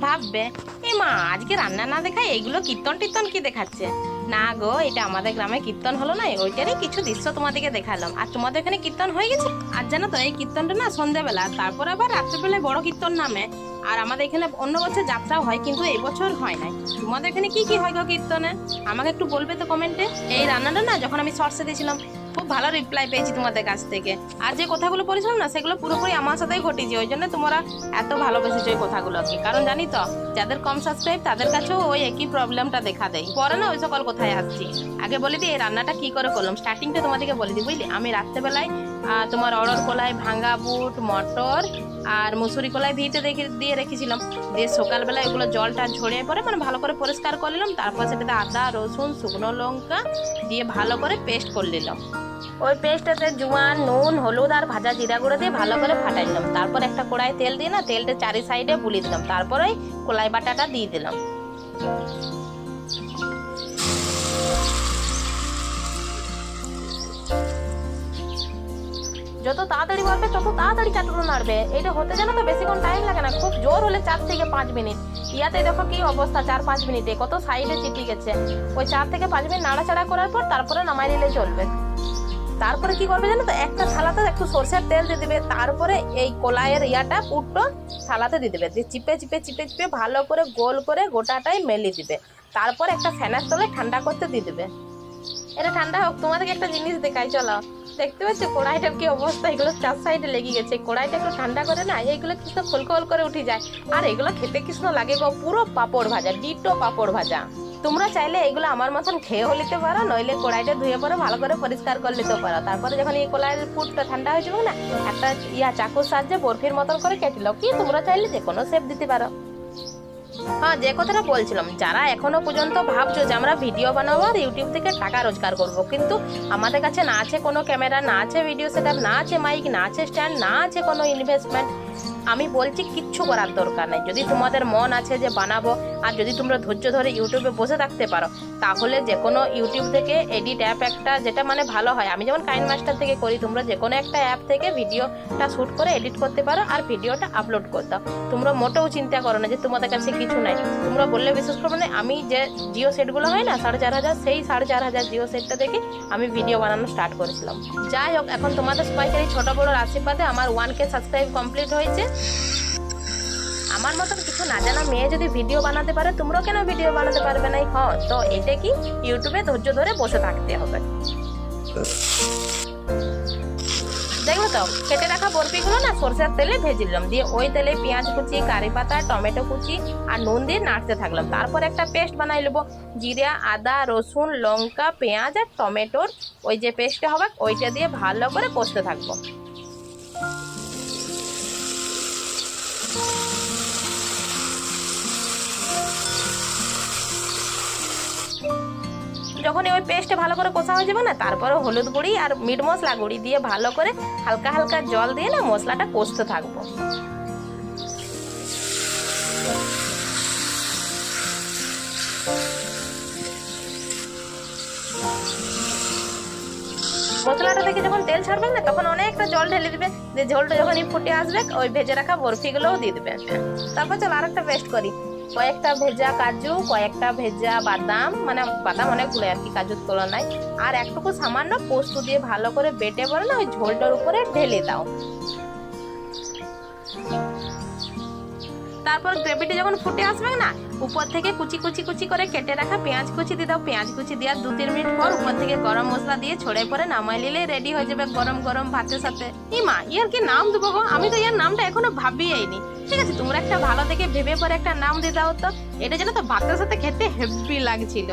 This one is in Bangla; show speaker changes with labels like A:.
A: ভাববে এই মা আজকে রান্না না দেখায় এইগুলো কীর্তন টির্তন কি দেখাচ্ছে। না গো, এটা আমাদের গ্রামে কীর্তন হলো না, ওইটারই কিছু দৃশ্য তোমাদেরকে দেখালাম। আর তোমাদের এখানে কীর্তন হয়ে গেছে। আর জানো তো এই কীর্তনটা না সন্ধ্যাবেলা, তারপর আবার রাত্রেবেলায় বড় কীর্তন নামে। আর আমাদের এখানে অন্য বছর যাত্রাও হয়, কিন্তু এই বছর হয় নাই। তোমাদের এখানে কি কি হয় গো কীর্তনে? আমাকে একটু বলবে তো কমেন্টে। এই রান্নাটা না যখন আমি শর্টসে দিয়েছিলাম খুব ভালো রিপ্লাই পেয়েছি তোমাদের কাছ থেকে। আর যে কথাগুলো বলেছিলাম না সেগুলো পুরোপুরি আমার সাথেই ঘটেছে, ওই জন্য তোমরা এত ভালোবেসেছো এই কথাগুলোকে। কারণ জানি তো যাদের কম সাবস্ক্রাইব তাদের কাছেও ওই একই প্রবলেমটা দেখা দেয়। পরে না ওই সকল কথায় আসছি। আগে বলে দিই এই রান্নাটা কি করে করলাম, স্টার্টিংটা তোমাদেরকে বলে দিই বুঝলি। আমি রাত্রেবেলায় তোমার অড়র কলাই, ভাঙ্গা বুট, মটর আর মুসুরি কলাই ভিতে দিয়ে রেখেছিলাম। দিয়ে সকালবেলায় এগুলো জলটা ঝরিয়ে পরে মানে ভালো করে পরিষ্কার করে নিলাম। তারপর সেটাতে আদা, রসুন, শুকনো লঙ্কা দিয়ে ভালো করে পেস্ট করে নিলাম। ওই পেস্টটাতে জোয়ান, নুন, হলুদ আর ভাজা জিরা গুঁড়ো দিয়ে ভালো করে ফাটাই দিলাম। তারপর একটা কড়াই তেল দিয়ে না তেলটা চারি সাইডে বুলিয়ে দিলাম। তারপর ওই কলাই বাটাটা দিয়ে দিলাম। যত তাড়াতাড়ি বাড়বে তত তাড়াতাড়ি চাটুনো নাড়বে। এটা হতে জানো তো বেশিক্ষণ টাইম লাগে না, খুব জোর হলে 4 থেকে 5 মিনিট। ইয়াতে দেখো কি অবস্থা, 4-5 মিনিটে কত সাইডে চিপি গেছে। ওই 4 থেকে 5 মিনিট নাড়াচাড়া করার পর তারপরে নামাই নিলে চলবে। তারপরে কি করবে জানো তো, একটা থালাতে একটু সরষের তেল দিয়ে দিবে। তারপরে এই কলাইয়ের ইয়াটা পুরো থালাতে দিয়ে দেবে। দিয়ে চিপে চিপে চিপে চিপে ভালো করে গোল করে গোটাটাই মেলে দিবে। তারপর একটা ফ্যানের তলে ঠান্ডা করতে দিয়ে দেবে। এটা ঠান্ডা হোক। তোমাদেরকে একটা জিনিস দেখাই, চলো। দেখতে পাচ্ছ কড়াইটার কি অবস্থা, এগুলো 4 সাইডে লেগে গেছে। কড়াইটা একটু ঠান্ডা করে না এইগুলো কৃষ্ণ খোল করে উঠে যায়। আর এগুলো খেতে কৃষ্ণ লাগে গো, পুরো পাপড় ভাজা, ডিটো পাপড় ভাজা। তোমরা চাইলে এগুলো আমার মতন খেয়েও নিতে পারো, নইলে কড়াইটা ধুয়ে পরে ভালো করে পরিষ্কার করে নিতে পারো। তারপরে যখন এই কড়াইয়ের পুরটা ঠান্ডা হয়ে যাবে না, একটা চাকুর সাহায্যে বরফির মতন করে কেটে নাও। কি তোমরা চাইলে যে কোনো শেপ দিতে পারো। হ্যাঁ, যে কথাটা বলছিলাম, যারা এখনো পর্যন্ত ভাবছো যে আমরা ভিডিও বানাবো আর ইউটিউব থেকে টাকা রোজগার করব, কিন্তু আমাদের কাছে না আছে কোনো ক্যামেরা, না আছে ভিডিও সেটআপ, না আছে মাইক, না আছে স্ট্যান্ড, না আছে কোনো ইনভেস্টমেন্ট, আমি বলছি কিচ্ছু করার দরকার নেই। যদি তোমাদের মন আছে যে বানাবো, আর যদি তোমরা ধৈর্য ধরে ইউটিউবে বসে থাকতে পারো, তাহলে যে কোনো ইউটিউব থেকে এডিট অ্যাপ একটা যেটা মানে ভালো হয়, আমি যেমন কাইন মাস্টার থেকে করি, তোমরা যে কোনো একটা অ্যাপ থেকে ভিডিওটা শ্যুট করে এডিট করতে পারো আর ভিডিওটা আপলোড করতে দাও। তোমরা মোটেও চিন্তা করো না যে তোমাদের কাছে কিছু নাই। তোমরা বললে বিশেষ করে মানে আমি যে জিও সেটগুলো হয় না 4500, সেই 4500 জিও সেটটা থেকে আমি ভিডিও বানানো স্টার্ট করেছিলাম। যাই হোক, এখন তোমাদের সবাইকে এই ছোট বড় আশীর্বাদে আমার 1K সাবস্ক্রাইব কমপ্লিট হয়েছে। আমার মতন কিছু না জানা মেয়ে যদি ভিডিও বানাতে পারে, তোমরাও কেন ভিডিও বানাতে পারবে না? হ্যাঁ, তো এটা কি ইউটিউবে ধৈর্য ধরে বসে থাকতে হবে। দেখলো তো, কেটে রাখা বরফিগুলো না সরষের তেলে ভেজে দিলাম। দিয়ে ওই তেলে পেঁয়াজ কুচি, কারি পাতা, টমেটো কুচি আর নুন দিয়ে নাড়তে থাকলাম। তারপর একটা পেস্ট বানাই নেবো। জিরা, আদা, রসুন, লঙ্কা, পেঁয়াজ আর টমেটোর ওই যে পেস্টটা হবে ওইটা দিয়ে ভালো করে কষতে থাকবো। যখন ওই পেস্টে ভালো করে কষা হয়ে যাবে না, তারপরে হলুদ গুঁড়ি আর মিট মশলা গুঁড়ি দিয়ে ভালো করে হালকা হালকা জল দিয়ে না মশলাটা কষতে থাকবো। মশলাটা থেকে যখন তেল ছাড়বে না তখন অনেকটা জল ঢেলে দিবে, যে ঝোলটা যখনই ফুটে আসবে ওই ভেজে রাখা বরফিগুলোও দিয়ে দিবে। তারপর চল আর একটা পেস্ট করি। কয়েকটা ভেজা কাজু, কয়েকটা ভেজা বাদাম, মানে বাদাম অনেকগুলো আর কি কাজুর তুলনায়, আর একটুকু সামান্য পোস্ত দিয়ে ভালো করে বেটে পরে না ওই ঝোলটার উপরে ঢেলে দাও। তারপর গ্রেভিটি যখন ফুটে আসবে না উপর থেকে কুচি কুচি কুচি করে কেটে রাখা পেঁয়াজ কুচি দিয়ে দাও। পেঁয়াজ কুচি দেওয়ার 2-3 মিনিট পর উপর থেকে গরম মশলা দিয়ে ছড়ে পরে নামাই নিলে রেডি হয়ে যাবে গরম গরম ভাতের সাথে। ইমা ইয়ার কি নাম দেবো গো, আমি তো ইয়ার নামটা এখনো ভাবিয়েইনি। ঠিক আছে, তোমরা একটা ভালো দেখে ভেবে পরে একটা নাম দিয়ে দাও তো। এটা যেন তো ভাতের সাথে খেতে হেভি লাগছিল।